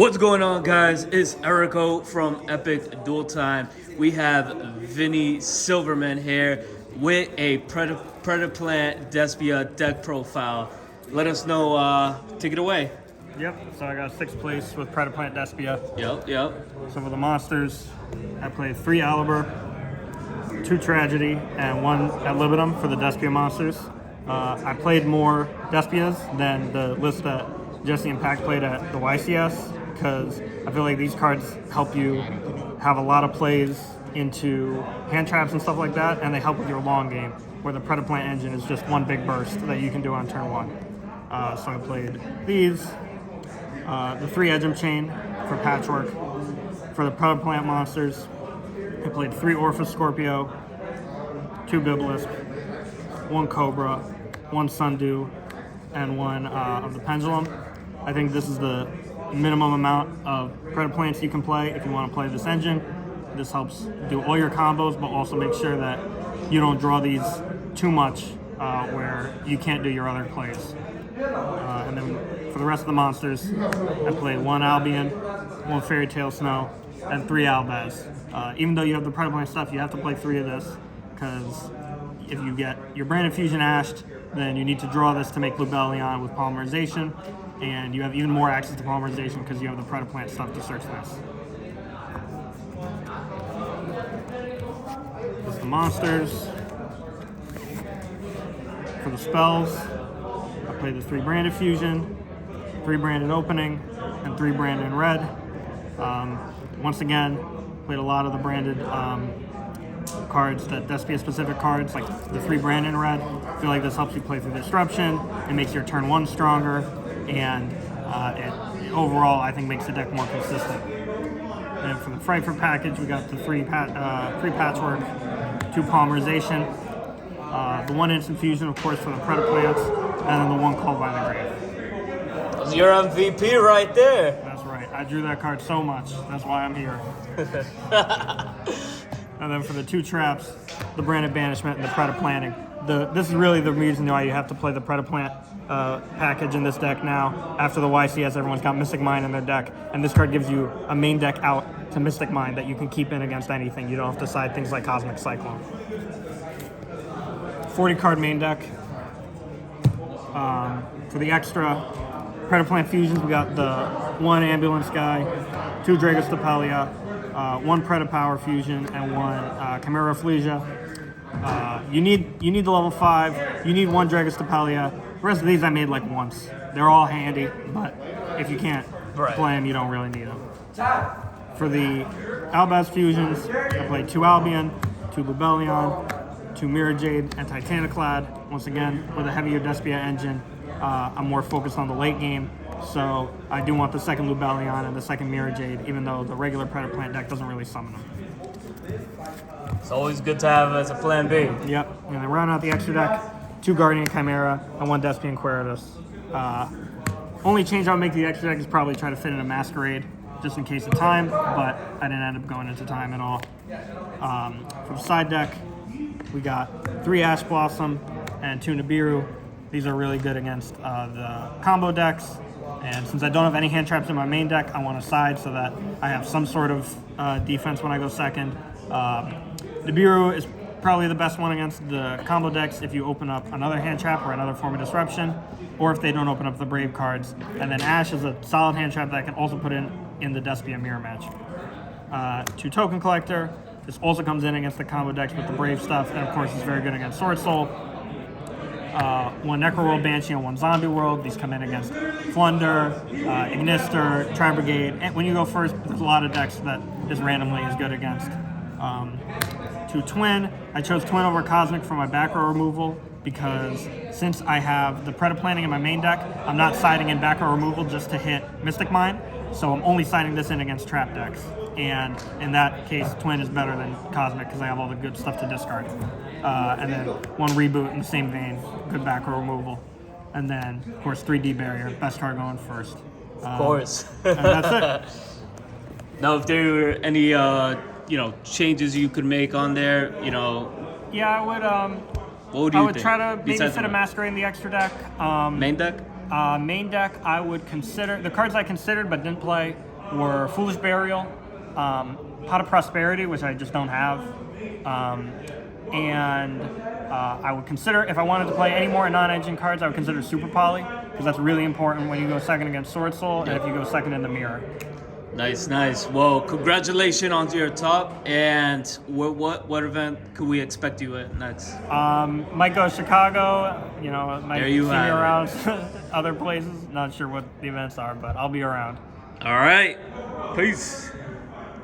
What's going on, guys? It's Ericko from Epic Duel Time. We have Vinnie Silverman here with a Predaplant Despia deck profile. Let us know, take it away. Yep, so I got 6th place with Predaplant Despia. Yep. So for the monsters, I played 3 Aliber, 2 Tragedy, and 1 Ad libitum for the Despia monsters. I played more Despias than the list that Jesse and Pac played at the YCS, because I feel like these cards help you have a lot of plays into hand traps and stuff like that, and they help with your long game, where the Predaplant engine is just one big burst that you can do on turn 1. So I played these, the 3 Edgem Chain for Patchwork. For the Predaplant monsters, I played 3 Orpha Scorpio, 2 Biblisp, 1 Cobra, 1 Sundew, and 1 of the Pendulum. I think this is the minimum amount of Predaplants you can play if you want to play this engine. This helps do all your combos, but also make sure that you don't draw these too much where you can't do your other plays. And then for the rest of the monsters, I played 1 Albion, 1 Fairy Tale Snow, and 3 Albaz. Even though you have the Predaplant stuff, you have to play 3 of this, because if you get your Branded Fusion ashed, then you need to draw this to make Lubellion with polymerization, and you have even more access to polymerization because you have the Predaplant stuff to search this. This is the monsters. For the spells, I played the 3 Branded Fusion, 3 Branded Opening, and 3 Branded in Red. Once again, played a lot of the branded cards, that Despia specific cards, like the 3 Branded in Red. I feel like this helps you play through Disruption. It makes your turn 1 stronger, and it overall, I think, makes the deck more consistent. And for the Frankfurt package, we got the 3 Patchwork, 2 Polymerization, the 1 Instant Fusion, of course, for the Predaplants, and then the 1 Called by the Grave. That's your MVP right there. That's right. I drew that card so much. That's why I'm here. And then for the 2 traps, the Branded Banishment and the Predaplanting. This is really the reason why you have to play the Predaplant package in this deck now. After the YCS, everyone's got Mystic Mine in their deck, and this card gives you a main deck out to Mystic Mine that you can keep in against anything. You don't have to side things like Cosmic Cyclone. 40 card main deck. For the extra Predaplant fusions, we got the 1 Ambulance guy, 2 Dragostapelia, 1 Predapower fusion, and 1 Chimera Flesia. You need the level 5. You need 1 Dragostapelia. The rest of these I made like once. They're all handy, but if you can't play them, you don't really need them. For the Albaz fusions, I played 2 Albion, 2 Lubellion, 2 Mirror Jade, and Titaniclad. Once again, with a heavier Despia engine, I'm more focused on the late game, so I do want the 2nd Lubellion and the 2nd Mirror Jade, even though the regular Predaplant deck doesn't really summon them. It's always good to have as a plan B. Yep, and then round out the extra deck, 2 Guardian Chimera and 1 Despian Queritus. Only change I would make to the extra deck is probably try to fit in a Masquerade, just in case of time, but I didn't end up going into time at all. For the side deck, we got 3 Ash Blossom and 2 Nibiru. These are really good against the combo decks, and since I don't have any hand traps in my main deck, I want to side so that I have some sort of defense when I go second. Nibiru is probably the best one against the combo decks if you open up another hand trap or another form of disruption, or if they don't open up the Brave cards. And then Ash is a solid hand trap that I can also put in the Despia mirror match. 2 Token Collector. This also comes in against the combo decks with the Brave stuff, and of course it's very good against Sword Soul. 1 Necro World Banshee and 1 Zombie World. These come in against Flunder, Ignister, Tri Brigade. And when you go first, there's a lot of decks that this randomly is good against. 2 Twin. I chose Twin over Cosmic for my back row removal because since I have the Predaplanting in my main deck, I'm not siding in back row removal just to hit Mystic Mine, so I'm only siding this in against trap decks. And in that case, Twin is better than Cosmic because I have all the good stuff to discard. And then 1 Reboot in the same vein, good back row removal. And then, of course, 3D Barrier, best card going first. Of course. And that's it. Now, if there were any changes you could make on there, Yeah, I would. what would you I would think? try to maybe Besides fit a the Masquerade in the extra deck. main deck? Main deck, I would consider the cards I considered but didn't play. were Foolish Burial, Pot of Prosperity, which I just don't have, and I would consider, if I wanted to play any more non-engine cards, I would consider Super Poly, because that's really important when you go second against Sword Soul, and if you go second in the Mirror. Nice, nice. Well, congratulations on your top. And what event could we expect you at next? Might go Chicago, might There see you me have it. around other places. Not sure what the events are, but I'll be around. All right. Peace.